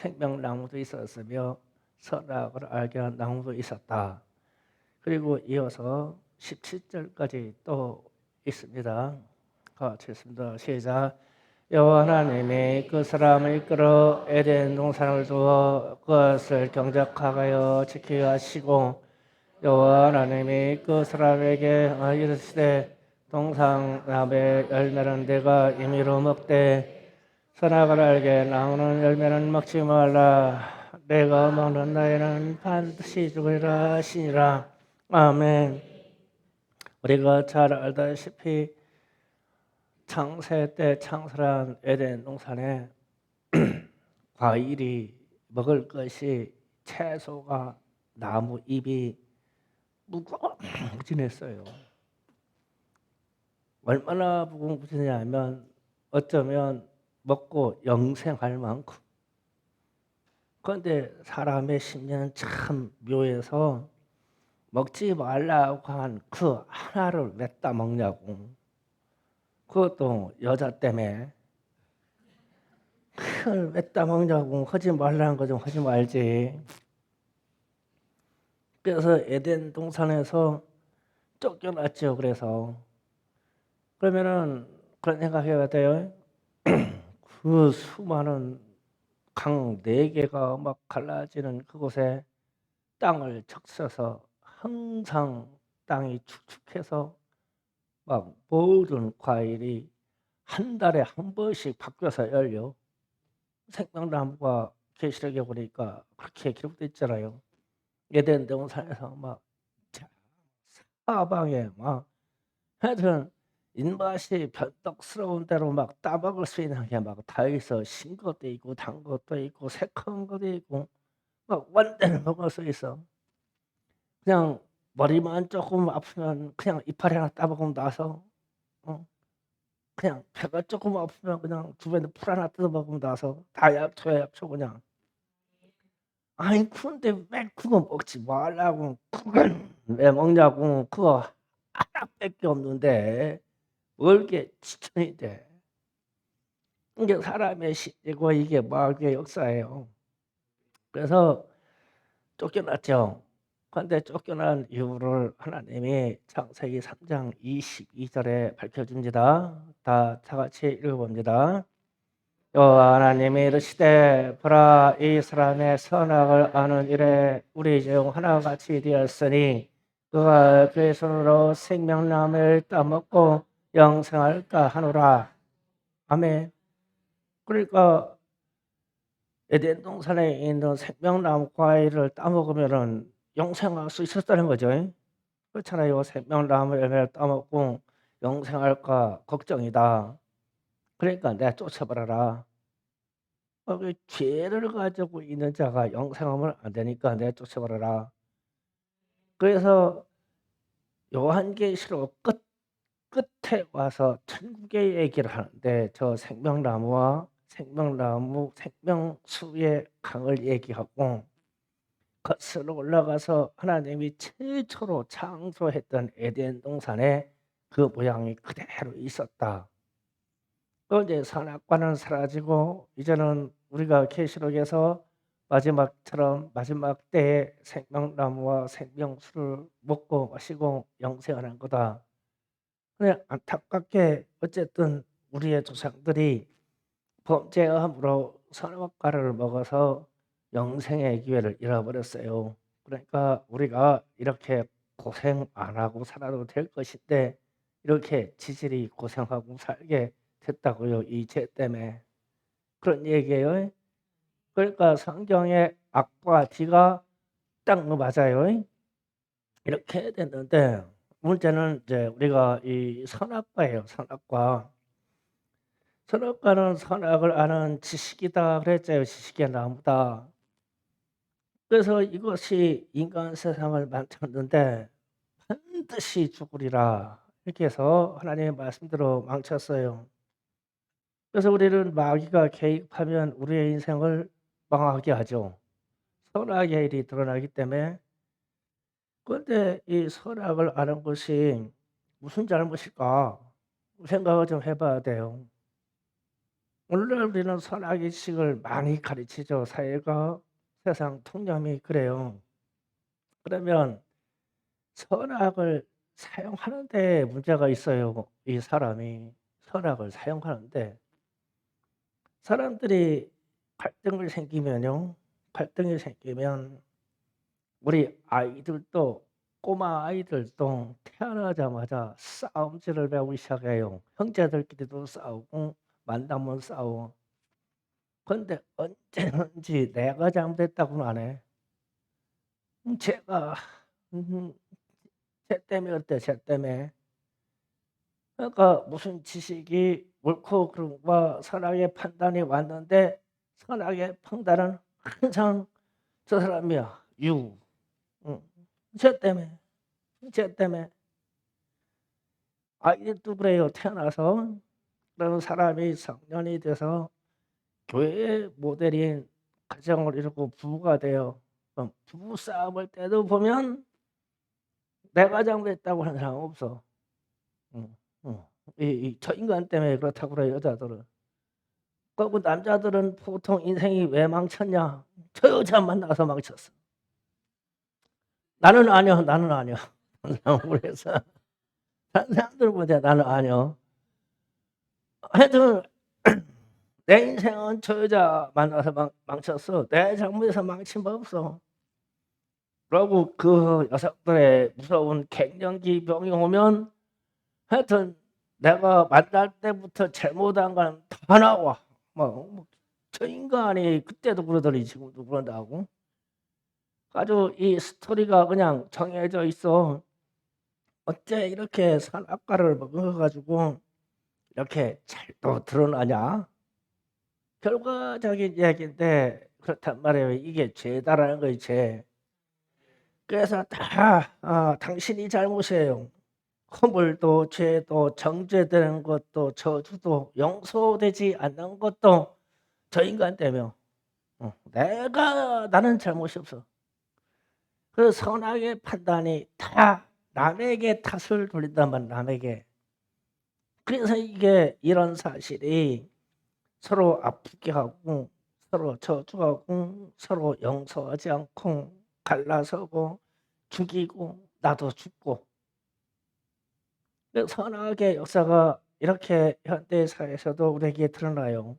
생명나무도 있었으며 선악을 알게 한 나무도 있었다. 그리고 이어서 17절까지 또 있습니다. 같이 읽습니다. 시작. 여호와 하나님이 그 사람을 이끌어 에덴 동산을 두어 그것을 경작하여 지키게 하시고 여호와 하나님이 그 사람에게 이르시되 동산 나무의 열매는 내가 임의로 먹되 선악을 알게 나무는 열매는 먹지 말라. 내가 먹는 나이는 반드시 죽으리라 하시니라. 아멘. 우리가 잘 알다시피 창세 때 창설한 에덴 동산에 과일이 먹을 것이 채소가 나무 잎이 무궁무진했어요. 얼마나 무궁무진하냐면 어쩌면 먹고 영생할 만큼. 그런데 사람의 심리는 참 묘해서 먹지 말라고 한 그 하나를 왜 따먹냐고. 그것도 여자 때문에. 그걸 왜 따먹냐고. 하지 말라는 거 좀 하지 말지. 그래서 에덴 동산에서 쫓겨났죠. 그러면은 그런 생각해야 돼요. 그 수많은 강 4개가 막 갈라지는 그곳에 땅을 적셔서 항상 땅이 축축해서 막 모든 과일이 한 달에 한 번씩 바뀌어서 열려. 생명나무가 계시록에 보니까 그렇게 기록돼 있잖아요. 에덴 동산에서 막 사방에 막 하여튼 입맛이 변덕스러운 대로 막 따먹을 수 있는 게 막 다 있어. 신 것도 있고 단 것도 있고 새콤한 것도 있고 막 원대로 먹을 수 있어. 그냥 머리만 조금 아프면 그냥 이파리 하나 따먹으면 나서 어 그냥 배가 조금 아프면 그냥 주변에 풀 하나 뜯어 먹으면 나서 다 약초야 약초 그냥. 아니 그런데 왜 그거 먹지 말라고. 그걸 왜 먹냐고. 그거 하나밖에 없는데 뭘 이렇게 추천이 돼. 이게 사람의 심리고 이게 마귀의 역사예요. 그래서 쫓겨났죠. 그런데 쫓겨난 이유를 하나님이 창세기 3장 22절에 밝혀줍니다. 다 같이 읽어봅니다. 여호와 하나님이 이르시되 보라 이 사람의 선악을 아는 일에 우리 중 하나같이 되었으니 그가 그의 손으로 생명나무를 따먹고 영생할까 하노라. 아멘. 그러니까 에덴 동산에 있는 생명나무 과일을 따먹으면은 영생할 수 있었다는 거죠. 그렇잖아요. 생명나무 열매를 따먹고 영생할까 걱정이다. 그러니까 내가 쫓아버려라. 그 죄를 가지고 있는 자가 영생하면 안 되니까 내가 쫓아버려라. 그래서 요한계시록 끝에 와서 천국의 얘기를 하는데 저 생명나무와 생명나무 생명수의 강을 얘기하고 거슬러 올라가서 하나님이 최초로 창조했던 에덴 동산에 그 모양이 그대로 있었다. 그런데 선악과는 사라지고 이제는 우리가 계시록에서 마지막처럼 마지막 때에 생명나무와 생명수를 먹고 마시고 영생하는 거다. 근데 안타깝게 어쨌든 우리의 조상들이 범죄함으로 선악과를 먹어서 영생의 기회를 잃어버렸어요. 그러니까 우리가 이렇게 고생 안 하고 살아도 될 것인데 이렇게 지질이 고생하고 살게 됐다고요. 이 죄 때문에. 그런 얘기예요. 그러니까 성경의 악과 D가 딱 맞아요. 이렇게 됐는데 문제는 이제 우리가 이 선악과예요. 선악과. 선악과는 선악을 아는 지식이다 그랬잖아요. 지식의 나무다. 그래서 이것이 인간 세상을 망쳤는데 반드시 죽으리라. 이렇게 해서 하나님의 말씀대로 망쳤어요. 그래서 우리는 마귀가 개입하면 우리의 인생을 망하게 하죠. 선악의 일이 드러나기 때문에. 그런데 이 선악을 아는 것이 무슨 잘못일까 생각을 좀 해봐야 돼요. 오늘날 우리는 선악의식을 많이 가르치죠. 사회가 세상 통념이 그래요. 그러면 선악을 사용하는 데 문제가 있어요. 이 사람이 선악을 사용하는데 사람들이 갈등이 생기면 우리 아이들도 꼬마 아이들도 태어나자마자 싸움질을 배우기 시작해요. 형제들끼리도 싸우고 만나면 싸워. 근데 언제든지 내가 잘못했다고는 안 해. 쟤가 쟤 때문에 그랬대 쟤 때문에. 그러니까 무슨 지식이 옳고 그름과 선악의 판단이 왔는데 선악의 판단은 항상 저 사람이야. 유. 응. 쟤 때문에. 쟤 때문에. 아이들도 그래요. 태어나서 그런 사람이 성년이 돼서 교회의 모델인 가정을 이루고 부부가 돼요. 부부 싸움을 때도 보면 내가 잘못했다고 하는 사람 없어. 응, 응. 저 인간 때문에 그렇다고 그래 여자들은. 그 남자들은 보통 인생이 왜 망쳤냐? 저 여자 만나서 망쳤어. 나는 아니야, 나는 아니야. 그래서 다른 사람들 보자 나는 아니야. 하여튼 내 인생은 저 여자 만나서 망쳤어. 내 잘못해서 망친 거 없어. 그러고 그 녀석들의 무서운 갱년기 병이 오면 하여튼 내가 만날 때부터 잘못한 건 다 나와. 저 인간이 그때도 그러더니 지금도 그런다고. 아주 이 스토리가 그냥 정해져 있어. 어째 이렇게 선악과를 먹어가지고 이렇게 잘도 드러나냐? 결과적인 이야기인데 그렇단 말이에요. 이게 죄다라는 거지 죄. 그래서 다 당신이 잘못이에요. 허물도 죄도 정죄되는 것도 저주도 용서되지 않는 것도 저 인간 때문에 나는 잘못이 없어. 그 선악의 판단이 다 남에게 탓을 돌린단 말이야. 남에게. 그래서 이게 이런 사실이 서로 아프게 하고 서로 저주하고 서로 용서하지 않고 갈라서고 죽이고 나도 죽고 선악의 역사가 이렇게 현대 사회에서도 우리에게 드러나요.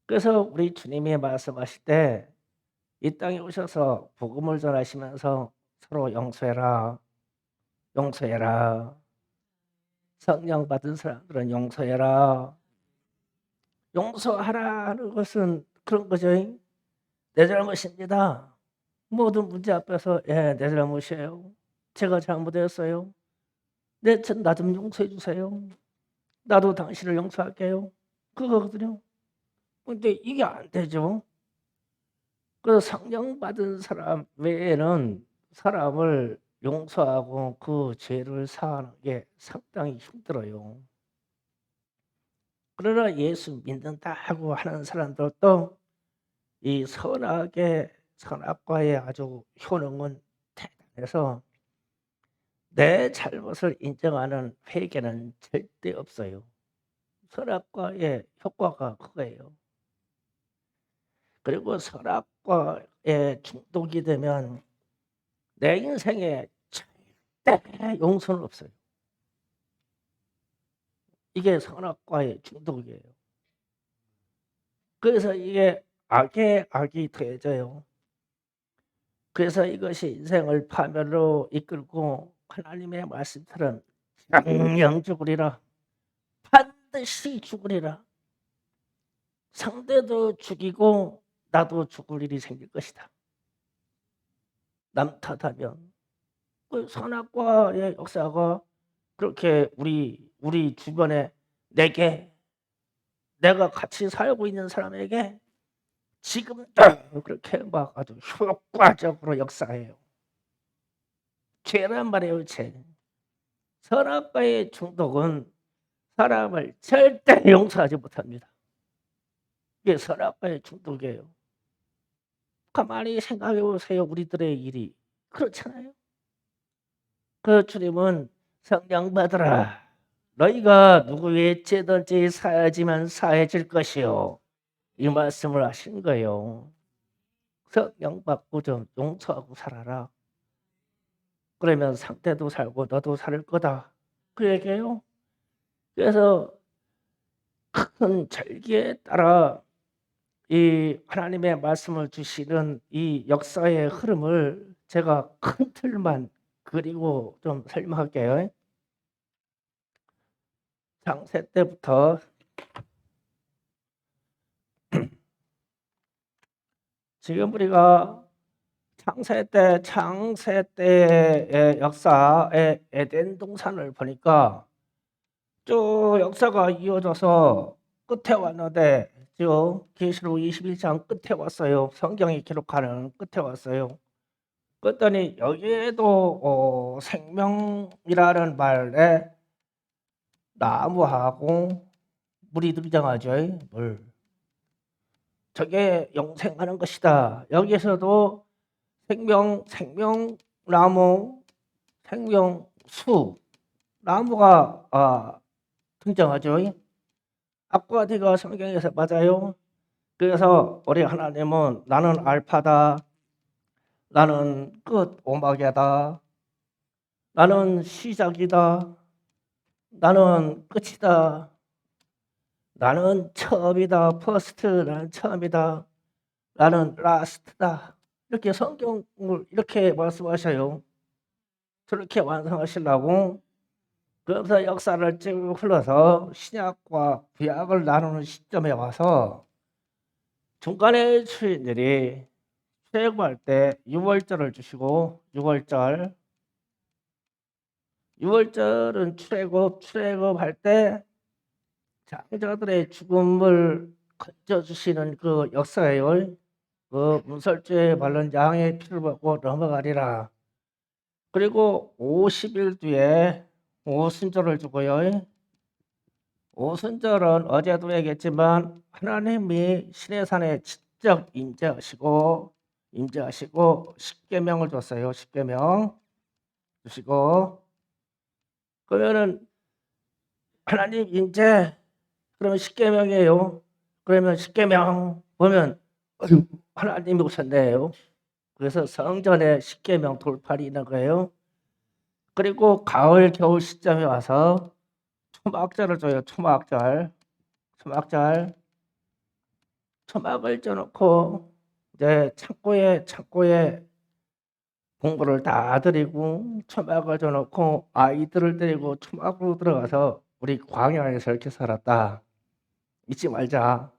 그래서 우리 주님이 말씀하실 때 이 땅에 오셔서 복음을 전하시면서 서로 용서해라, 용서해라. 성령 받은 사람들은 용서해라. 용서하라는 것은 그런 거죠. 내 잘못입니다. 모든 문제 앞에서 내 잘못이에요. 제가 잘못했어요. 나 좀 용서해 주세요. 나도 당신을 용서할게요. 그거거든요. 근데 이게 안 되죠. 그 성령 받은 사람 외에는 사람을 용서하고 그 죄를 사하는 게 상당히 힘들어요. 그러나 예수 믿는다고 하는 사람들도 이 선악과의 아주 효능은 대단해서 내 잘못을 인정하는 회개는 절대 없어요. 선악과의 효과가 그거예요. 그리고 선악과에 중독이 되면 내 인생에 절대 용서는 없어요. 이게 선악과의 중독이에요. 그래서 이게 악이 더해져요. 그래서 이것이 인생을 파멸로 이끌고 하나님의 말씀처럼 영영 죽으리라. 반드시 죽으리라. 상대도 죽이고 나도 죽을 일이 생길 것이다. 남 탓하면. 그 선악과의 역사가 그렇게 우리 주변에 내가 같이 살고 있는 사람에게 지금도 그렇게 막 아주 효과적으로 역사해요. 죄란 말이에요, 죄. 선악과의 중독은 사람을 절대 용서하지 못합니다. 이게 선악과의 중독이에요. 가만히 생각해 보세요. 우리들의 일이. 그렇잖아요. 그 주님은 성령 받으라. 너희가 누구 위에 째든지 사야지만 사해질 것이요. 이 말씀을 하신 거예요. 성령 받고 좀 용서하고 살아라. 그러면 상대도 살고 너도 살 거다. 그 얘기예요. 그래서 큰 절기에 따라 이 하나님의 말씀을 주시는 이 역사의 흐름을 제가 큰 틀만 그리고 좀 설명할게요. 창세 때부터 지금 우리가 창세 때의 역사의 에덴 동산을 보니까 쭉 역사가 이어져서 끝에 왔는데 지금 계시록 21장 끝에 왔어요. 성경이 기록하는 끝에 왔어요. 그랬더니 여기에도 생명이라는 말에 나무하고 물이 등장하죠. 물. 저게 영생하는 것이다. 여기서도 생명나무, 생명수, 나무가 등장하죠. 아쿠아티가 성경에서 맞아요. 그래서 우리 하나님은 나는 알파다, 나는 끝 오마게다, 나는 시작이다, 나는 끝이다, 나는 처음이다, 퍼스트, 나는 처음이다, 나는 라스트다. 이렇게 성경을 이렇게 말씀하셔요. 저렇게 완성하시려고. 그래서 역사를 쭉 흘러서 신약과 구약을 나누는 시점에 와서 중간에 주인들이 출애굽할 때 6월절을 주시고 6월절은 출애굽할 때 장자들의 죽음을 건져주시는 그 역사예요. 그 문설주에 바른 양의 피를 받고 넘어가리라. 그리고 50일 뒤에 오순절을 주고요. 오순절은 어제도 얘기했지만 하나님이 시내산에 직접 임재하시고 십계명을 줬어요. 십계명 주시고 그러면은 하나님 임재 그러면 십계명이에요. 그러면 십계명 보면 하나님이 오셨네요. 그래서 성전에 십계명 돌팔이 있는 거예요. 그리고 가을 겨울 시점에 와서 초막절을 줘요. 초막을 쪄놓고 이제 창고에 공부를 다 드리고 초막을 줘놓고 아이들을 데리고 초막으로 들어가서 우리 광야에서 이렇게 살았다. 잊지 말자.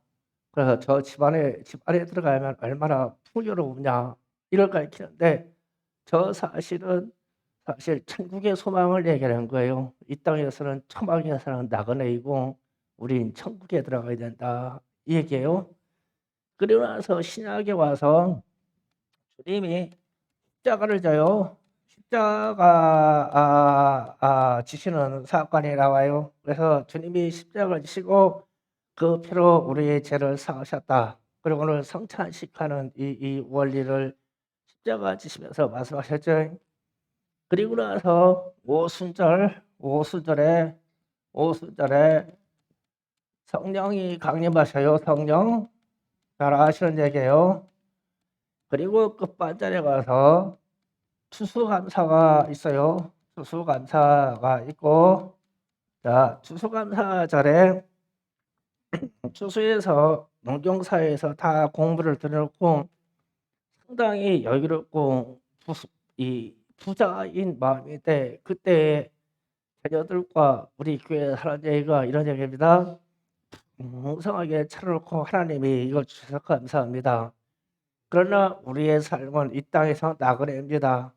그래서 저 집안에 들어가면 얼마나 풍요로우냐 이걸 가르치는데 저 사실 천국의 소망을 얘기하는 거예요. 이 땅에서는 초막에서는 나그네이고 우린 천국에 들어가야 된다 이 얘기예요. 그리고 나서 신약에 와서 주님이 십자가를 져요. 십자가 지시는 사건이 나와요. 그래서 주님이 십자가를 지시고 그 피로 우리의 죄를 사하셨다. 그리고 오늘 성찬식하는 이 원리를 십자가 지시면서 말씀하셨죠. 그리고 나서 오순절에 성령이 강림하셔요. 성령 잘 아시는 얘기예요. 그리고 끝반절에 가서 추수감사가 있어요. 추수감사가 있고 자 추수감사절에 추수에서 농경사에서 다 공부를 들여놓고 상당히 여유롭고 부자인 마음인데 그때 자녀들과 우리 교회 하는 얘기가 이런 얘기입니다. 풍성하게 차려놓고 하나님이 이걸 주셔서 감사합니다. 그러나 우리의 삶은 이 땅에서 나그네입니다.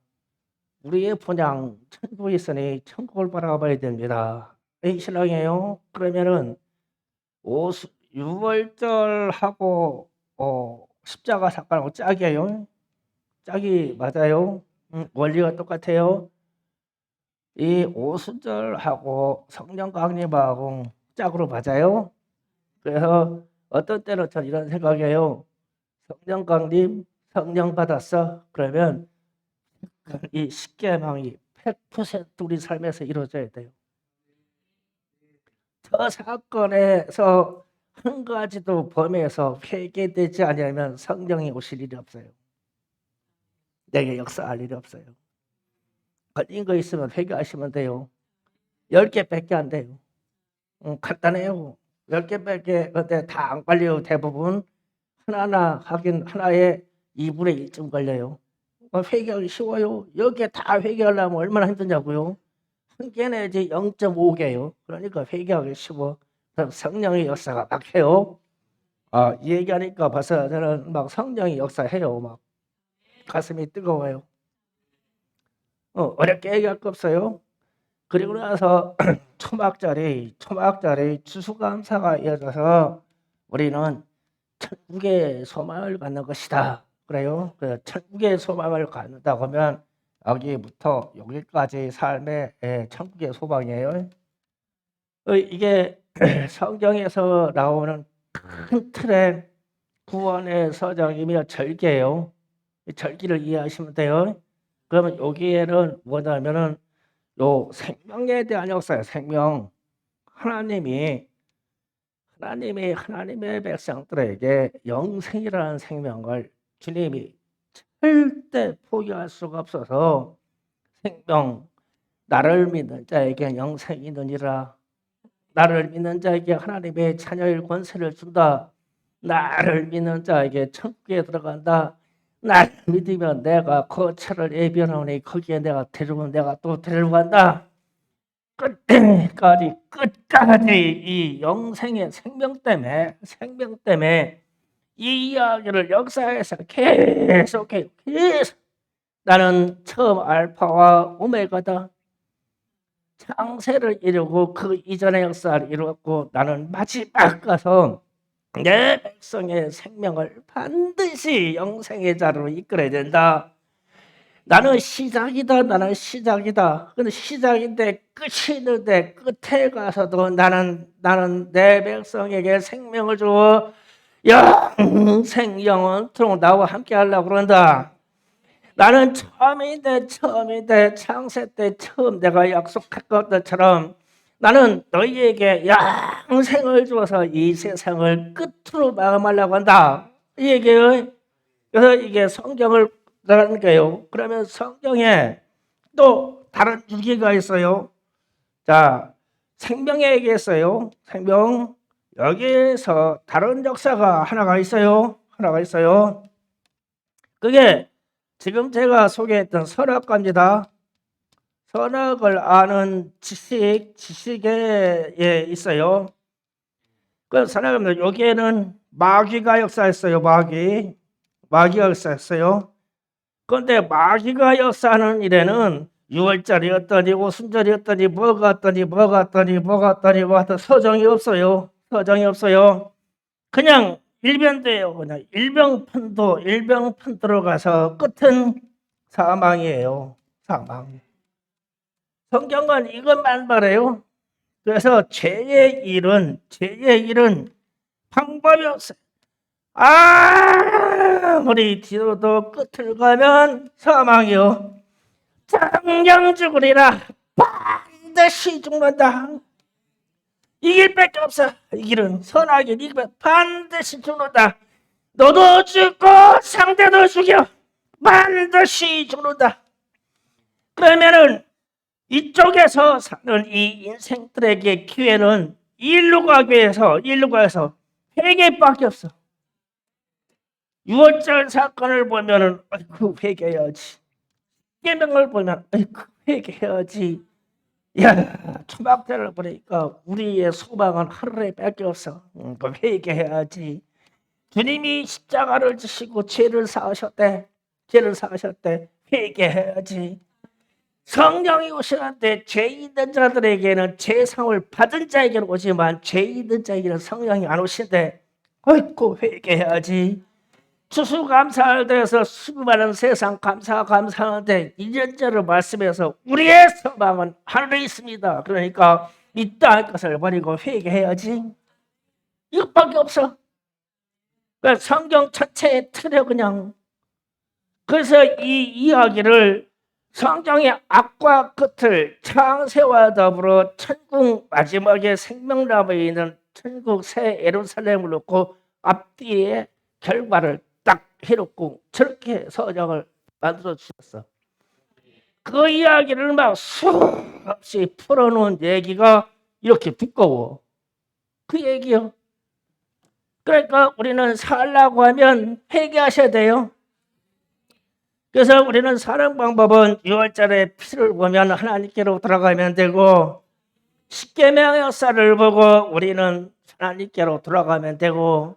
우리의 본향 천국에 있으니 천국을 바라봐야 됩니다. 이 신앙이에요. 그러면은 6월절하고 십자가 사건하고 짝이에요. 짝이 맞아요. 원리가 똑같아요. 이 오순절하고 성령 강림하고 짝으로 맞아요. 그래서 어떤 때는 전 이런 생각이에요. 성령 강림, 성령 받았어. 그러면 이 십계명이 100% 우리 삶에서 이루어져야 돼요. 저 사건에서 한 가지도 범에서 회개되지 않으면 성령이 오실 일이 없어요. 내게 역사할 일이 없어요. 걸린 거 있으면 회개하시면 돼요. 10개밖에 안 돼요. 간단해요. 10개밖에 근데 다 안 걸려요. 대부분 하나하나 하긴 하나에 2분의 1쯤 걸려요. 회개하기 쉬워요. 여기에 다 회개하려면 얼마나 힘드냐고요. 한 개 내지 0.5개요. 그러니까 회개하기 쉬워. 그럼 성령의 역사가 막 해요. 이 얘기하니까 벌써 저는 막 성령의 역사해요. 막 가슴이 뜨거워요. 어렵게 얘기할 거 없어요. 그리고 나서 초막절이 추수감사가 이어져서 우리는 천국의 소망을 갖는 것이다. 그래요. 그 천국의 소망을 갖는다고 하면 여기부터 여기까지 삶의 천국의 소망이에요. 이게 성경에서 나오는 큰 틀의 구원의 서정이며 절기예요. 절기를 이해하시면 돼요. 그러면 여기에는 뭐냐면은 요 생명에 대한 역사예요. 생명. 하나님이 하나님의 백성들에게 영생이라는 생명을 주님이 절대 포기할 수가 없어서 생명, 나를 믿는 자에게 영생이 있느니라. 나를 믿는 자에게 하나님의 자녀의 권세를 준다. 나를 믿는 자에게 천국에 들어간다. 나를 믿으면 내가 거처를 예비하노니 거기에 내가 또 데려간다. 끝까지 이 영생의 생명 때문에 이 이야기를 역사에서 계속 나는 처음 알파와 오메가다. 창세를 이루고 그 이전의 역사를 이루었고 나는 마지막 가서 내 백성의 생명을 반드시 영생의 자로 이끌어야 된다. 나는 시작이다. 근데 시작인데 끝이 있는데 끝에 가서도 나는 내 백성에게 생명을 주어 영생 영원토록 나와 함께 하려고 그런다. 나는 처음인데 창세 때 처음 내가 약속한 것처럼 나는 너희에게 영생을 주어서 이 세상을 끝으로 마감하려고 한다. 이 얘기예요. 그래서 이게 성경을 라는 거예요. 그러면 성경에 또 다른 유기가 있어요. 자, 생명에 얘기했어요. 생명. 여기에서 다른 역사가 하나가 있어요. 그게 지금 제가 소개했던 선악과입니다. 선악을 아는 지식에 있어요. 그 선악입니다. 여기에는 마귀가 역사했어요. 마귀가 역사했어요. 그런데 마귀가 역사하는 일에는 6월절이었더니 오순절이었더니 뭐가 서정이 없어요. 그냥 일변도예요. 그냥 일병편도로 가서 끝은 사망이에요. 사망. 성경은 이것만 말해요. 그래서 죄의 일은 방법이 없어요. 아무리 뒤로도 끝을 가면 사망이요. 당장 죽으리라. 반드시 죽는다. 이 길밖에 없어. 이 길은 선하게 이 길은 반드시 죽는다. 너도 죽고 상대도 죽여. 반드시 죽는다. 그러면은 이쪽에서 사는 이 인생들에게 기회는 일로 가기 위해서 회개밖에 없어. 6월절 사건을 보면은 회개해야지. 계명을 보면 회개해야지. 초막절을 보니까 우리의 소망은 하루에밖에 없어. 회개해야지. 주님이 십자가를 지시고 죄를 사하셨대. 회개해야지. 성령이 오시는데 죄 있는 자들에게는 죄상을 받은 자에게는 오지만 죄 있는 자에게는 성령이 안 오신대. 회개해야지. 추수감사를 대해서 수많은 세상 감사하는데 1년째를 말씀해서 우리의 소망은 하늘에 있습니다. 그러니까 이 땅의 것을 버리고 회개해야지. 이것밖에 없어. 그러니까 성경 전체의 틀에 그냥. 그래서 이 이야기를 성경의 앞과 끝을 창세와 더불어 천국 마지막에 생명나무에 있는 천국 새 예루살렘을 놓고 앞뒤의 결과를 딱 해놓고 저렇게 서정을 만들어 주셨어. 그 이야기를 막 수없이 풀어놓은 얘기가 이렇게 두꺼워. 그 얘기요. 그러니까 우리는 살라고 하면 회개하셔야 돼요. 그래서 우리는 사는 방법은 6월절에 피를 보면 하나님께로 돌아가면 되고, 십계명 역사를 보고 우리는 하나님께로 돌아가면 되고,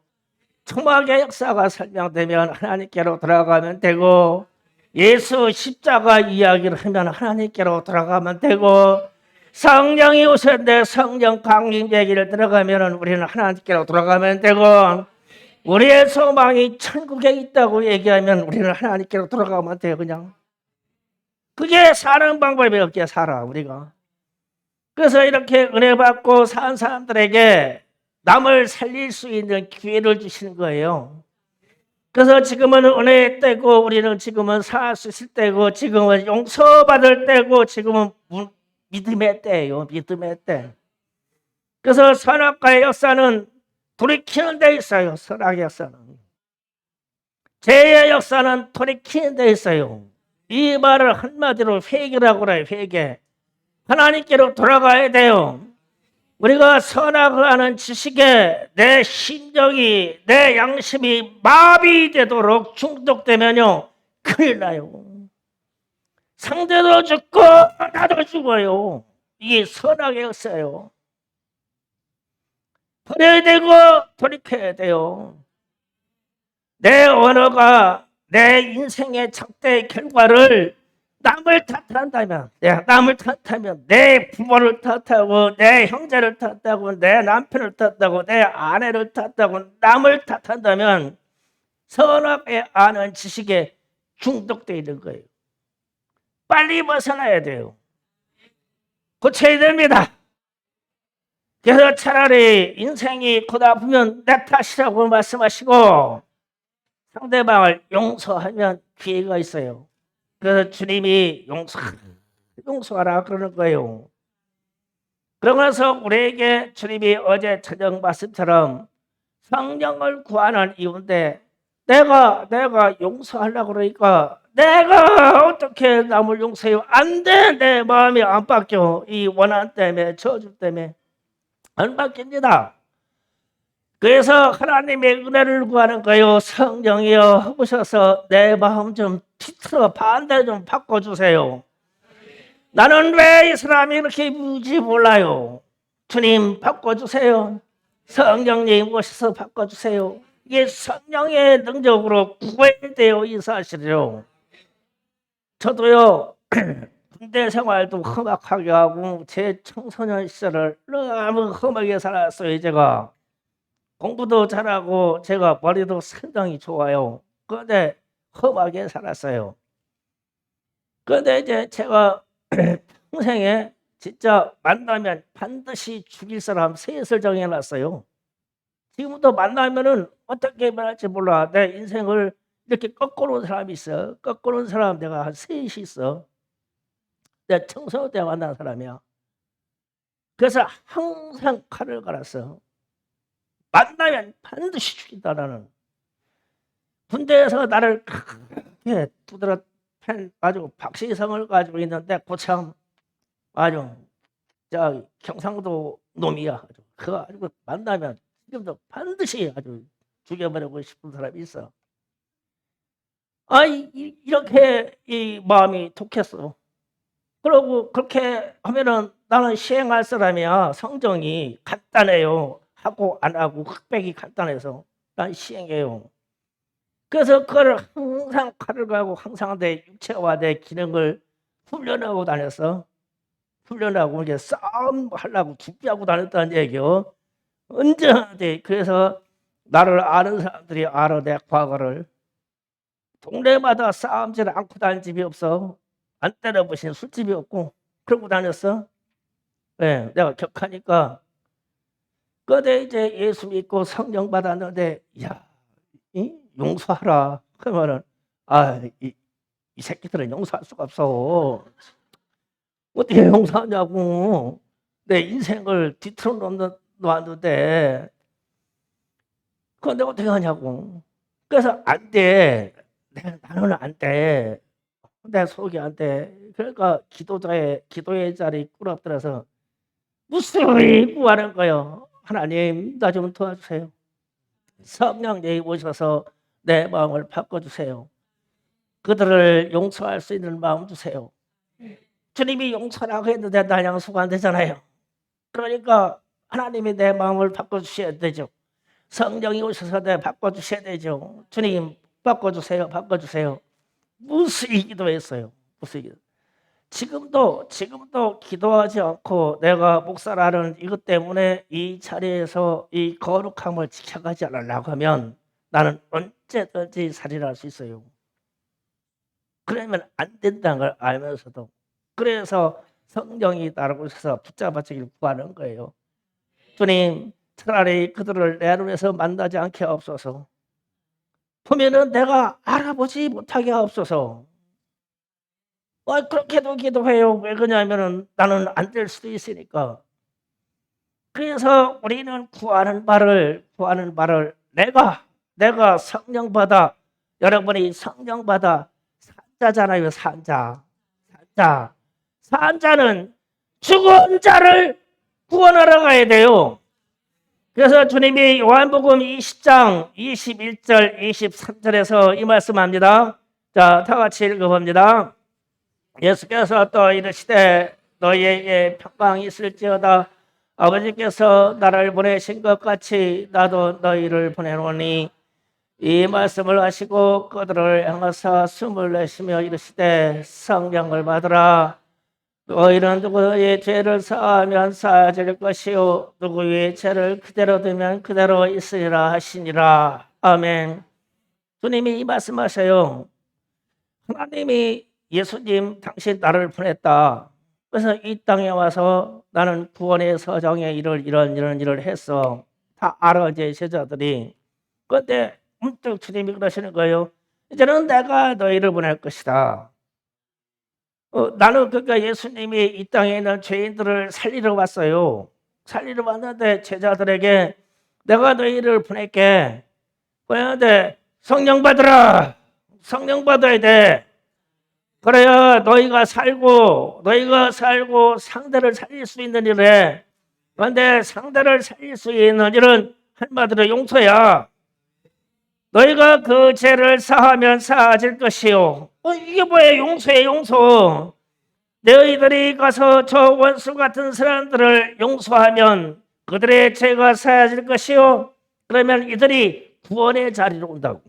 초막의 역사가 설명되면 하나님께로 돌아가면 되고, 예수 십자가 이야기를 하면 하나님께로 돌아가면 되고, 성령이 오셨는데 성령 강림 얘기를 들어가면 우리는 하나님께로 돌아가면 되고, 우리의 소망이 천국에 있다고 얘기하면 우리는 하나님께로 돌아가면 돼요. 그냥 그게 사는 방법이 없게 살아 우리가. 그래서 이렇게 은혜 받고 산 사람들에게 남을 살릴 수 있는 기회를 주시는 거예요. 그래서 지금은 은혜의 때고, 우리는 지금은 살 수 있을 때고, 지금은 용서받을 때고, 지금은 믿음의 때예요. 믿음의 때. 그래서 선악과의 역사는 돌이키는 데 있어요. 선악의 역사는. 죄의 역사는 돌이키는 데 있어요. 이 말을 한마디로 회개라고 그래요. 회개. 하나님께로 돌아가야 돼요. 우리가 선악을 하는 지식에 내 심정이, 내 양심이 마비되도록 중독되면요, 큰일 나요. 상대도 죽고 나도 죽어요. 이게 선악의 역사예요. 버려야 되고 돌이켜야 돼요. 내 언어가 내 인생의 작대의 결과를 남을 탓한다면, 내가 남을 탓하면, 내 부모를 탓하고, 내 형제를 탓하고, 내 남편을 탓하고, 내 아내를 탓하고, 남을 탓한다면 선악에 아는 지식에 중독되어 있는 거예요. 빨리 벗어나야 돼요. 고쳐야 됩니다. 그래서 차라리 인생이 고달프면 내 탓이라고 말씀하시고 상대방을 용서하면 기회가 있어요. 그래서 주님이 용서하라 그러는 거예요. 그러면서 우리에게 주님이 어제 저녁 말씀처럼 성령을 구하는 이유인데, 내가 용서하려고 그러니까 내가 어떻게 남을 용서해요? 안 돼. 내 마음이 안 바뀌어. 이 원한 때문에, 저주 때문에 안 바뀝니다. 그래서 하나님의 은혜를 구하는 거예요. 성령이여 오셔서 내 마음 좀 비틀어 반대 좀 바꿔주세요. 나는 왜 이 사람이 이렇게 무지 몰라요. 주님 바꿔주세요. 성령님 오셔서 바꿔주세요. 이게 성령의 능력으로 구해야 돼요. 이 사실이요. 저도요 군대 생활도 험악하게 하고 제 청소년 시절을 너무 험하게 살았어요. 제가 공부도 잘하고 제가 머리도 상당히 좋아요. 그런데 험하게 살았어요. 그런데 이제 제가 평생에 진짜 만나면 반드시 죽일 사람 셋을 정해놨어요. 지금도 만나면은 어떻게 말할지 몰라. 내 인생을 이렇게 꺾어놓은 사람이 있어. 꺾어놓은 사람 내가 한 셋이 있어. 내가 청소년 때 만난 사람이야. 그래서 항상 칼을 갈았어. 만나면 반드시 죽인다 나는. 군대에서 나를 크게 두드러 팬 가지고 박시성을 가지고 있는데 고참 아주 저 경상도 놈이야. 그거 가지고 만나면 지금도 반드시 아주 죽여버리고 싶은 사람이 있어. 이렇게 이 마음이 독했어. 그러고 그렇게 하면은 나는 시행할 사람이야. 성정이 간단해요. 하고 안 하고 흑백이 간단해서 난 시행해요. 그래서 그걸 항상 칼을 가고 항상 내 육체와 내 기능을 훈련하고 다녔어. 훈련하고 이제 싸움 하려고 준비하고 다녔다는 얘기요. 언제나 그래서 나를 아는 사람들이 알아. 내 과거를. 동네마다 싸움질 않고 다니는 집이 없어. 안 때려부신 술집이 없고 그러고 다녔어. 네, 내가 격하니까. 그때 이제 예수 믿고 성령 받았는데, 야, 용서하라. 그러면은 이 새끼들은 용서할 수가 없어. 어떻게 용서하냐고. 내 인생을 뒤틀어 놓았는데 그건 내가 어떻게 하냐고. 그래서 안 돼. 나는 안 돼. 내 속이 안 돼. 그러니까 기도의 자리 꿇어들어서 무수히 구하는 거예요. 하나님, 나 좀 도와주세요. 성령님이 오셔서 내 마음을 바꿔주세요. 그들을 용서할 수 있는 마음 주세요. 주님이 용서라고 했는데 나 양수가 안 되잖아요. 그러니까 하나님이 내 마음을 바꿔주셔야 되죠. 성령이 오셔서 내 바꿔주셔야 되죠. 주님 바꿔주세요. 바꿔주세요. 무수히 기도했어요. 무수히. 지금도 기도하지 않고 내가 목사라는 이것 때문에 이 자리에서 이 거룩함을 지켜가지 않으려고 하면 나는 언제든지 살인할 수 있어요. 그러면 안 된다는 걸 알면서도 그래서 성령이 나를 오셔서 붙잡아주길 구하는 거예요. 주님, 차라리 그들을 내 눈에서 만나지 않게 하옵소서. 보면은 내가 알아보지 못하게 하옵소서. 그렇게도 기도해요. 왜 그러냐면은 나는 안 될 수도 있으니까. 그래서 우리는 구하는 바를 내가 성령 받아, 여러분이 성령 받아 산자잖아요. 산자는 죽은 자를 구원하러 가야 돼요. 그래서 주님이 요한복음 20장 21절 23절에서 이 말씀합니다. 자, 다 같이 읽어봅니다. 예수께서 또 이르시되 너희에게 평강이 있을지어다. 아버지께서 나를 보내신 것 같이 나도 너희를 보내노니. 이 말씀을 하시고 그들을 향하사 숨을 내쉬며 이르시되 성령을 받으라. 너희는 누구의 죄를 사하면 사해질 것이요 누구의 죄를 그대로 두면 그대로 있으리라 하시니라. 아멘. 주님이 이 말씀하세요. 하나님이 예수님 당신 나를 보냈다. 그래서 이 땅에 와서 나는 구원의 서정에 이런 일을 했어. 다 알아 이제 제자들이. 그런데 문득 주님이 그러시는 거예요. 이제는 내가 너희를 보낼 것이다. 나는 그러니까 예수님이 이 땅에 있는 죄인들을 살리러 왔어요. 살리러 왔는데 제자들에게 내가 너희를 보낼게. 그런데 성령 받으라. 성령 받아야 돼. 그래야 너희가 살고 상대를 살릴 수 있는 일에. 그런데 상대를 살릴 수 있는 일은 한마디로 용서야. 너희가 그 죄를 사하면 사해질 것이요. 이게 뭐예요? 용서예요, 용서. 너희들이 가서 저 원수 같은 사람들을 용서하면 그들의 죄가 사해질 것이요. 그러면 이들이 구원의 자리로 온다고.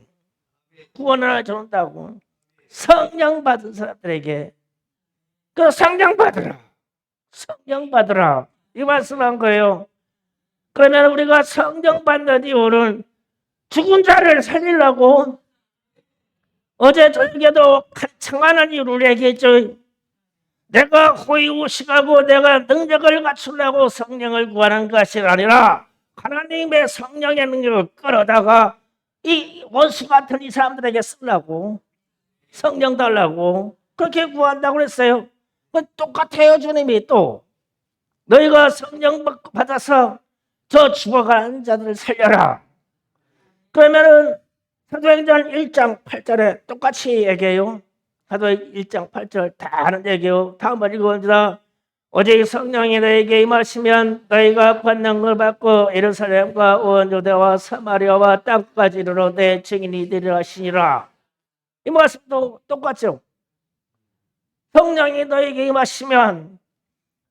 구원을 준다고. 성령 받은 사람들에게 그 성령 받으라 이 말씀한 거예요. 그러면 우리가 성령 받는 이유는 죽은 자를 살리려고. 어제 저녁에도 청하는 이유를 얘기했죠. 내가 호의우식하고 내가 능력을 갖추려고 성령을 구하는 것이 아니라 하나님의 성령의 능력을 끌어다가 이 원수 같은 이 사람들에게 쓰려고. 성령 달라고 그렇게 구한다고 그랬어요. 똑같아요. 주님이 또 너희가 성령 받아서 저 죽어가는 자들을 살려라. 그러면은 사도행전 1장 8절에 똑같이 얘기해요. 사도행전 1장 8절 다 아는 얘기요. 다음 번 읽어봅니다. 오직 성령이 너희에게 임하시면 너희가 권능을 받고 예루살렘과 온 유대와 사마리아와 땅까지 이르러 내 증인이 되리라 하시니라. 이 말씀도 똑같죠. 성령이 너에게 임하시면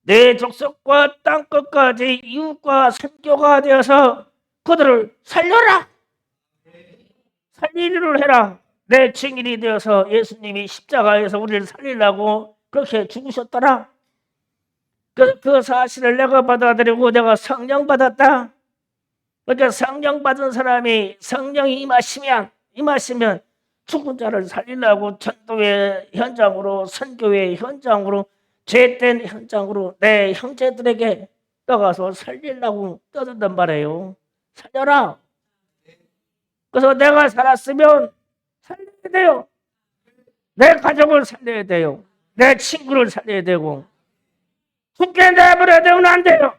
내 족속과 땅끝까지 이웃과 선교가 되어서 그들을 살려라. 살리기를 해라. 내 증인이 되어서 예수님이 십자가에서 우리를 살리려고 그렇게 죽으셨더라. 그 사실을 내가 받아들이고 내가 성령 받았다. 그러니까 성령 받은 사람이 성령이 임하시면 죽은 자를 살리려고 전도의 현장으로 선교의 현장으로 죄된 현장으로 내 형제들에게 떠가서 살리려고 떠든단 말이에요. 살려라. 그래서 내가 살았으면 살려야 돼요. 내 가족을 살려야 돼요. 내 친구를 살려야 되고 죽게 내버려 두면 안 돼요.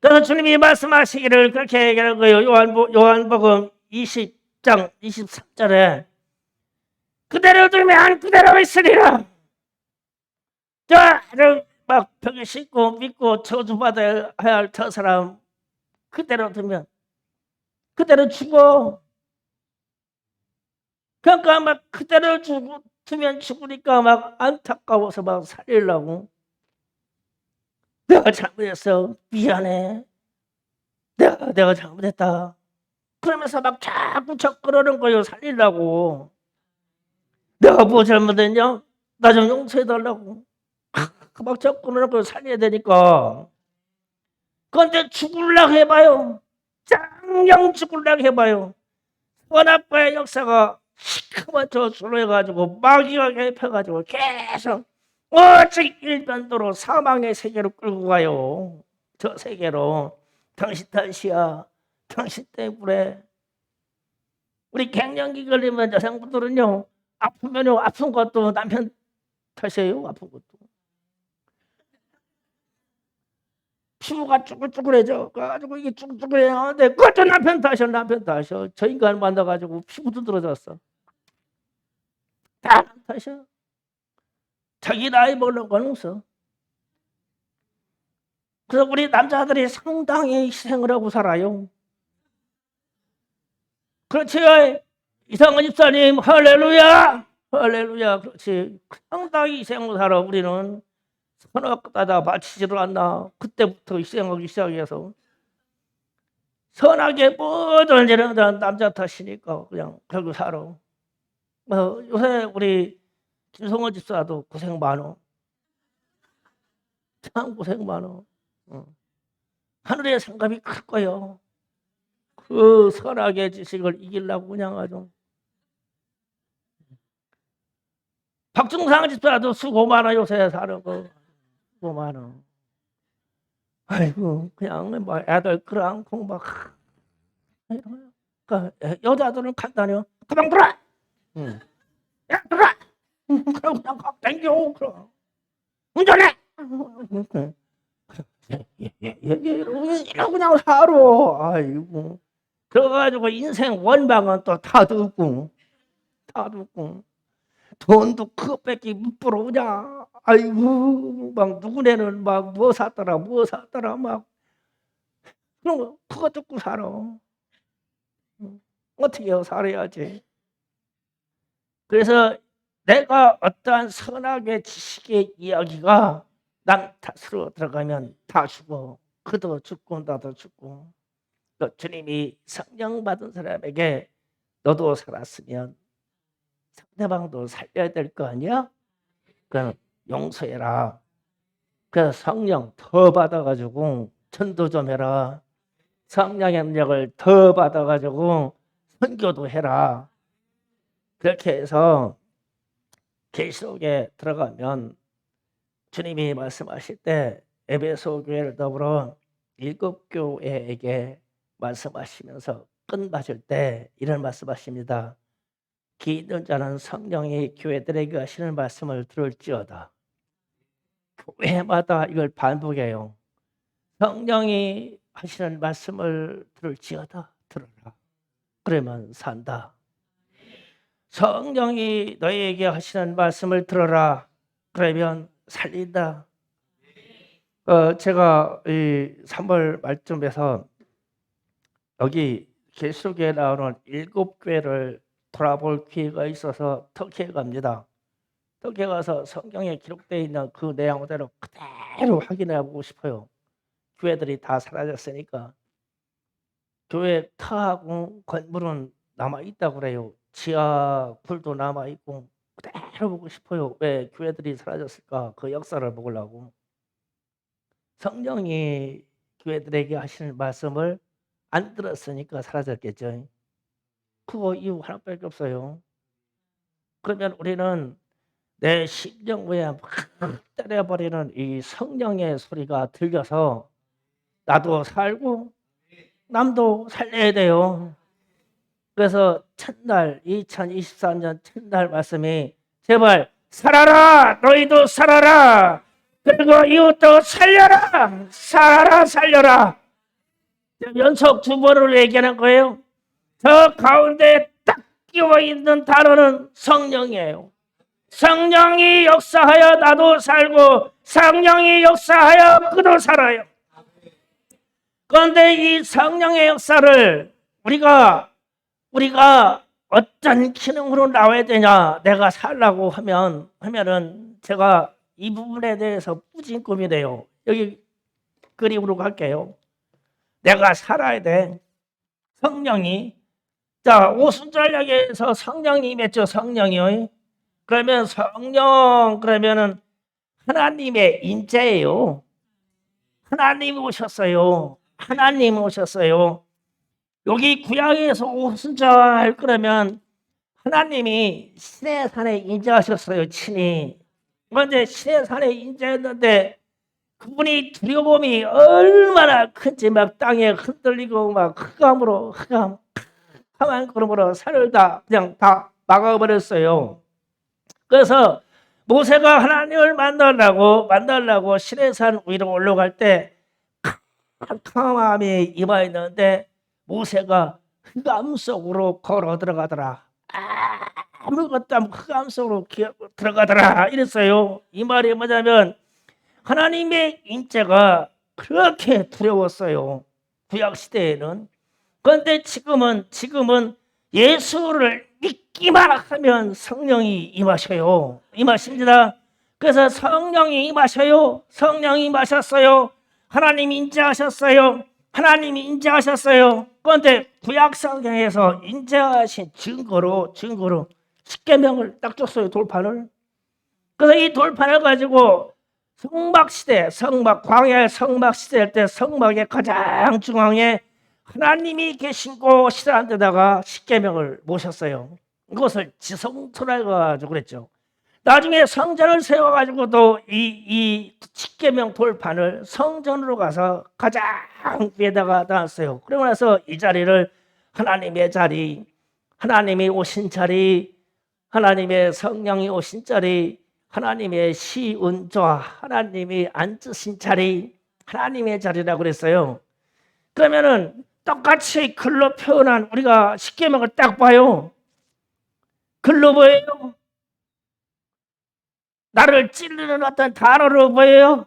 그래서 주님이 말씀하시기를 그렇게 얘기하는 거예요. 요한복음 20장 23절에 그대로 두면 그대로 있으리라. 저를 막 벽에 싣고 믿고 저주받아야 할 저 사람 그대로 두면 그대로 죽어. 그러니까 막 그대로 두면 죽으니까 막 안타까워서 막 살리려고. 내가 잘못했어. 미안해. 내가 잘못했다. 그러면서 막 자꾸 그러는 거예요. 살리려고. 내가 뭐 잘못했냐? 나 좀 용서해달라고. 막 그러는 걸 살려야 되니까. 그런데 죽으려고 해봐요. 짱냥 죽으려고 해봐요. 원아빠의 역사가 시커먼 저주로 해가지고 마귀가 개입해가지고 계속 오직 일변도로 사망의 세계로 끌고 가요. 저 세계로. 당신 탓이야. 당신 때문에. 우리 갱년기 걸리면 여성분들은요. 아프면요. 아픈 것도 남편 탓이에요. 아픈 것도. 피부가 쭈글쭈글해져. 그래가지고 이게 쭈글쭈글해하는데 그것도 남편 탓이야. 남편 탓이야. 저 인간 만나가지고 피부도 늘어졌어. 다 탓이야. 자기 나이 먹는 건 없어. 그래서 우리 남자들이 상당히 희생을 하고 살아요. 그렇지. 이상은 집사님 할렐루야. 할렐루야. 그렇지. 상당히 희생을 살아. 우리는 선악하다 바치지를 않나. 그때부터 희생하기 시작해서 선하게 모든 일은 남자 탓이니까 그냥 결국 살아. 요새 우리 김성호 집사도 고생 많어. 참 고생 많어. 하늘의 상감이 클 거예요. 그 선악의 지식을 이기려고 그냥 아주. 박중상 집사도 수고 많아. 요새 사는 거 수고 많아. 아이고 그냥 뭐 애들 끌어안고 막 그러니까 여자들은 간다뇨. 가방 들어. 응. 야 들어. 그럼 그냥 막 땡겨. 그럼 운전해. 이러고 그냥 살아. 아이고. 그래가지고 인생 원방은 또 다 듣고 돈도 그거 뺏기 못 벌어오냐. 아이고 막 누구네는 막 뭐 샀더라 막 그런 거 그거 듣고 살아. 어떻게 해요? 살아야지. 그래서 내가 어떠한 선악의 지식의 이야기가 남 탓으로 들어가면 다 죽어. 그도 죽고 나도 죽고. 또 주님이 성령 받은 사람에게 너도 살았으면 상대방도 살려야 될 거 아니야? 그럼 용서해라. 그래서 성령 더 받아가지고 전도 좀 해라. 성령의 능력을 더 받아가지고 선교도 해라. 그렇게 해서 계시록에 들어가면 주님이 말씀하실 때 에베소 교회를 더불어 7교회에게 말씀하시면서 끝마칠 때 이런 말씀하십니다. 귀 있는 자는 성령이 교회들에게 하시는 말씀을 들을지어다. 교회마다 이걸 반복해요. 성령이 하시는 말씀을 들을지어다. 들어라. 그러면 산다. 성령이 너희에게 하시는 말씀을 들어라. 그러면 살린다. 제가 이 3월 말쯤에서 여기 계시록에 나오는 7교회를 돌아볼 기회가 있어서 터키에 갑니다. 터키에 가서 성경에 기록되어 있는 그 내용대로 그대로 확인해 보고 싶어요. 교회들이 다 사라졌으니까. 교회 터하고 건물은 남아있다고 그래요. 지하 불도 남아있고 그대로 보고 싶어요. 왜 교회들이 사라졌을까? 그 역사를 보려고. 성령이 교회들에게 하시는 말씀을 안 들었으니까 사라졌겠죠. 그거 이유 하나밖에 없어요. 그러면 우리는 내 심령 외에 막 때려버리는 이 성령의 소리가 들려서 나도 살고 남도 살려야 돼요. 그래서 첫날 2024년 첫날 말씀이 제발 살아라. 너희도 살아라. 그리고 이웃도 살려라. 살아라 살려라. 연속 두 번을 얘기하는 거예요. 저 가운데 딱 끼워 있는 단어는 성령이에요. 성령이 역사하여 나도 살고 성령이 역사하여 그도 살아요. 그런데 이 성령의 역사를 우리가 어떤 기능으로 나와야 되냐, 내가 살라고 하면은 제가 이 부분에 대해서 뿌진 고민해요. 여기 그림으로 갈게요. 내가 살아야 돼. 성령이. 자, 오순절약에서 성령이 임했죠. 성령이요. 그러면 성령, 그러면은 하나님의 인자예요. 하나님 오셨어요. 하나님 오셨어요. 여기 구약에서 오순절 그러면 하나님이 시내산에 인자하셨어요. 친히. 그런데 시내산에 인자했는데 그분이 두려움이 얼마나 큰지 막 땅에 흔들리고 막 흑암한 걸음으로 산을 다 그냥 다 막아버렸어요. 그래서 모세가 하나님을 만나려고 시내산 위로 올라갈 때 캄캄함이 임하였는데 모세가 흑암 속으로 걸어 들어가더라. 아무것도 없는 흑암 속으로 들어가더라 이랬어요. 이 말이 뭐냐면 하나님의 인자가 그렇게 두려웠어요. 구약 시대에는. 그런데 지금은 예수를 믿기만 하면 성령이 임하셔요. 임하십니다. 그래서 성령이 임하셔요. 성령이 임하셨어요. 하나님이 인자하셨어요. 하나님이 인자하셨어요. 그런데 구약 성경에서 인자하신 증거로 십계명을 딱 줬어요. 돌판을. 그래서 이 돌판을 가지고 광야의 성막 시대 때 성막의 가장 중앙에 하나님이 계신 곳이라는 데다가 십계명을 모셨어요. 그것을 지성소라고 가지고 그랬죠. 나중에 성전을 세워가지고도 이 십계명 돌판을 성전으로 가서 가장 위에다가 놨어요. 그러고 나서 이 자리를 하나님의 자리, 하나님이 오신 자리, 하나님의 성령이 오신 자리, 하나님의 시은좌, 하나님이 앉으신 자리, 하나님의 자리라고 그랬어요. 그러면은 똑같이 글로 표현한 우리가 십계명을 딱 봐요. 글로 보여요? 나를 찌르는 어떤 단어로 보여요?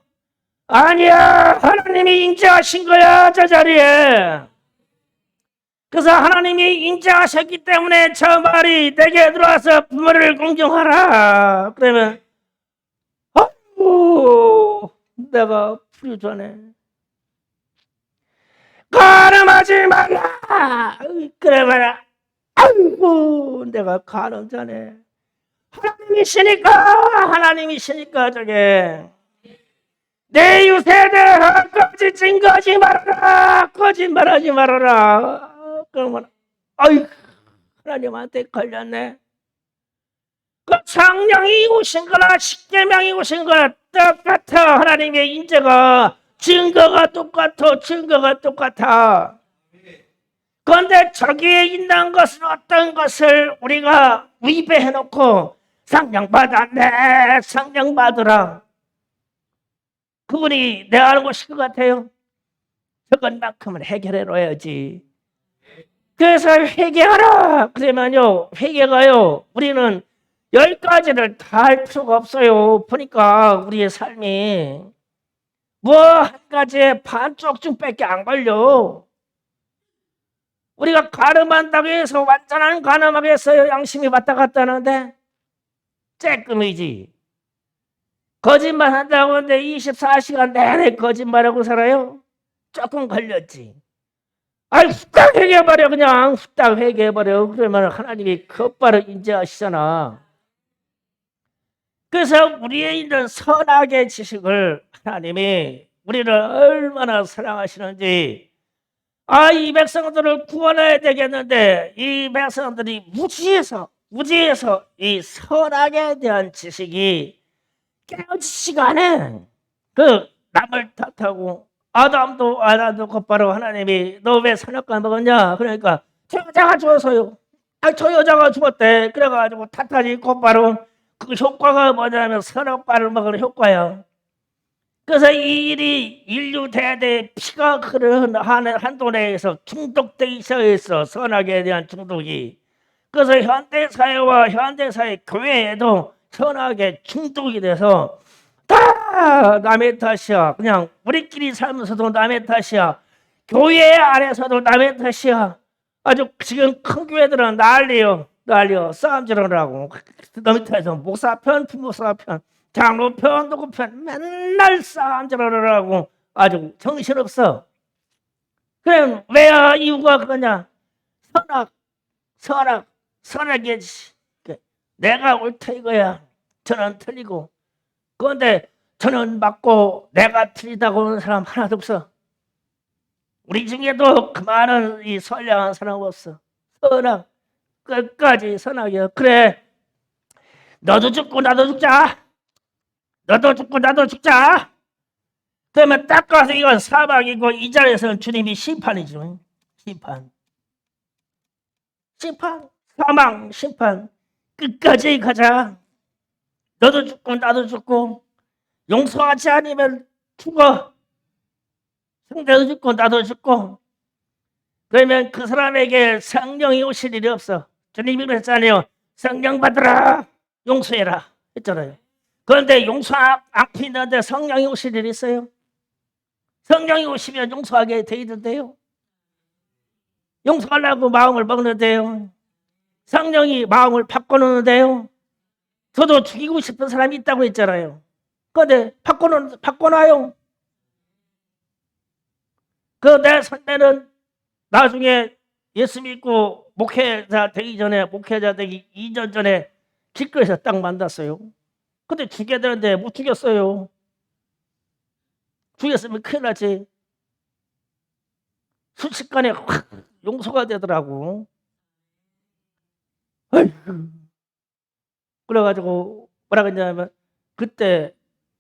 아니야. 하나님이 인자하신 거야, 저 자리에. 그래서 하나님이 인자하셨기 때문에 저 말이 내게 들어와서 부모를 공경하라. 그러면 내가 부유자네. 가늠하지 마라. 그러면 아이고 내가 가늠자네. 하나님이시니까 저게 내 유세에 거짓 말아라. 거짓말하지 말아라. 그러면 아이고 하나님한테 걸렸네. 그 성령이 오신 거나 십계명이 오신 거나 똑같아. 하나님의 인자가 증거가 똑같아. 그런데 저기에 있는 것은 어떤 것을 우리가 위배해놓고 성령 받았네, 성령 받으라. 그분이 내가 알고 싶을 것 같아요. 저것만큼은 해결해 놓아야지. 그래서 회개하라. 그러면요, 회개가요, 우리는 10가지를 다 할 필요가 없어요. 보니까 우리의 삶이 뭐 한 가지에 반쪽쯤밖에 안 걸려. 우리가 가늠한다고 해서 완전한 가늠하겠어요? 양심이 왔다 갔다 하는데 쬐끔이지. 거짓말 한다고 하는데 24시간 내내 거짓말하고 살아요? 조금 걸렸지. 아이 후딱 회개해버려. 그냥 후딱 회개해버려. 그러면 하나님이 곧바로 인정하시잖아. 그래서 우리에 있는 선악의 지식을 하나님이 우리를 얼마나 사랑하시는지, 이 백성들을 구원해야 되겠는데 이 백성들이 무지해서 이 선악에 대한 지식이 깨어지지가 않아. 그 남을 탓하고 아담도 곧바로 하나님이 너 왜 선악과 먹었냐? 그러니까 저 여자가 죽었어요. 저 여자가 죽었대. 그래가지고 탓하지 곧바로. 그 효과가 뭐냐면 선악과를 먹는 효과야. 그래서 이 일이 인류 대대의 피가 흐르는 한도 내에서 중독돼 있어 선악에 대한 중독이. 그래서 현대사회와 현대사회 교회에도 선악에 중독이 돼서 다 남의 탓이야. 그냥 우리끼리 살면서도 남의 탓이야. 교회 안에서도 남의 탓이야. 아주 지금 큰 교회들은 난리요. 싸움질하라고. 남의 탓에서 목사편, 부목사편, 장로편, 누구편 맨날 싸움질하라고. 아주 정신없어. 그럼 왜 이유가 그거냐? 선악이지. 내가 옳다 이거야. 저는 틀리고. 그런데 저는 맞고 내가 틀리다고 하는 사람 하나도 없어. 우리 중에도 그 많은 이 선량한 사람 없어. 선악, 끝까지 선악이야. 그래, 너도 죽고 나도 죽자. 너도 죽고 나도 죽자. 그러면 딱 가서 이건 사망이고 이 자리에서는 주님이 심판이죠. 심판, 사망, 심판. 끝까지 가자. 너도 죽고 나도 죽고 용서하지 않으면 죽어. 상대도 죽고 나도 죽고. 그러면 그 사람에게 성령이 오실 일이 없어. 주님이 그랬잖아요. 성령 받으라, 용서해라 했잖아요. 그런데 용서 않고 있는데 성령이 오실 일이 있어요? 성령이 오시면 용서하게 돼 있는데요. 용서하려고 마음을 먹는데요. 성령이 마음을 바꿔놓는데요. 저도 죽이고 싶은 사람이 있다고 했잖아요. 그런데 바꿔놔요. 그 내 선배는 나중에 예수 믿고 목회자 되기 이전 전에 길거리에서 딱 만났어요. 근데 죽여야 되는데 못 죽였어요. 죽였으면 큰일 나지. 순식간에 확 용서가 되더라고. 아이고. 그래가지고 뭐라 그랬냐면 그때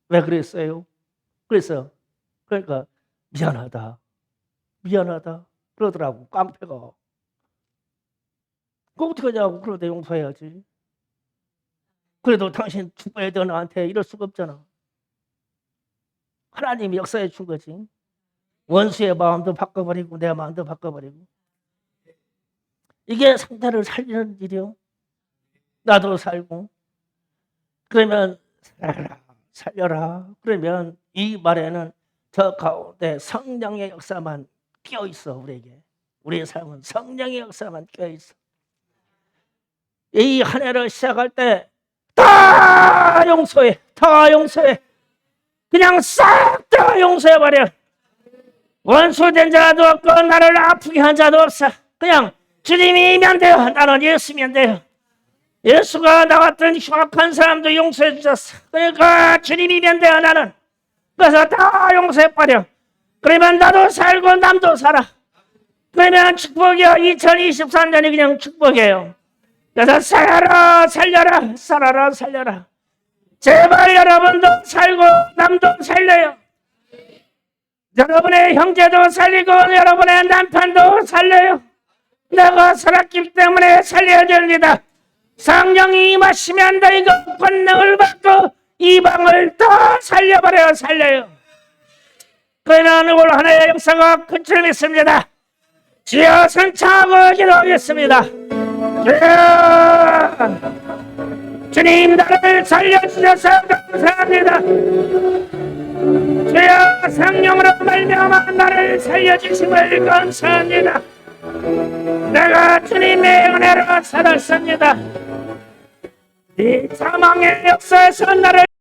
왜 그랬어요? 그러니까 미안하다 그러더라고. 깡패가. 그거 어떻게 하냐고. 그러대 용서해야지. 그래도 당신 죽어야 돼. 나한테 이럴 수가 없잖아. 하나님이 역사해 준 거지. 원수의 마음도 바꿔버리고 내 마음도 바꿔버리고. 이게 상대를 살리는 일이요. 나도 살고. 그러면 살려라. 그러면 이 말에는 저 가운데 성령의 역사만 끼어 있어. 우리에게. 우리의 삶은 성령의 역사만 끼어 있어. 이 한 해를 시작할 때 다 용서해. 그냥 싹 다 용서해버려. 원수된 자도 없고 나를 아프게 한 자도 없어. 그냥 주님이면 돼요. 나는 예수면 돼요. 예수가 나 같은 흉악한 사람도 용서해 주셨어. 그러니까 주님이면 돼요. 나는. 그래서 다 용서해버려. 그러면 나도 살고 남도 살아. 그러면 축복이야. 2023년이 그냥 축복이에요. 그래서 살려라. 제발 여러분도 살고 남도 살려요. 여러분의 형제도 살리고 여러분의 남편도 살려요. 내가 살았기 때문에 살려야 됩니다. 성령이 임하시면 너희가 권능을 받고 이방을 다 살려요. 그러나 올 한 해의 역사가 끝을 맺습니다. 주여 선창하고 기도하겠습니다. 주님 나를 살려주셔서 감사합니다. 주여 성령으로 말미암아 나를 살려주심을 감사합니다. 내가 주님의 은혜로 살았습니다. 이 사망의 역사에서 나를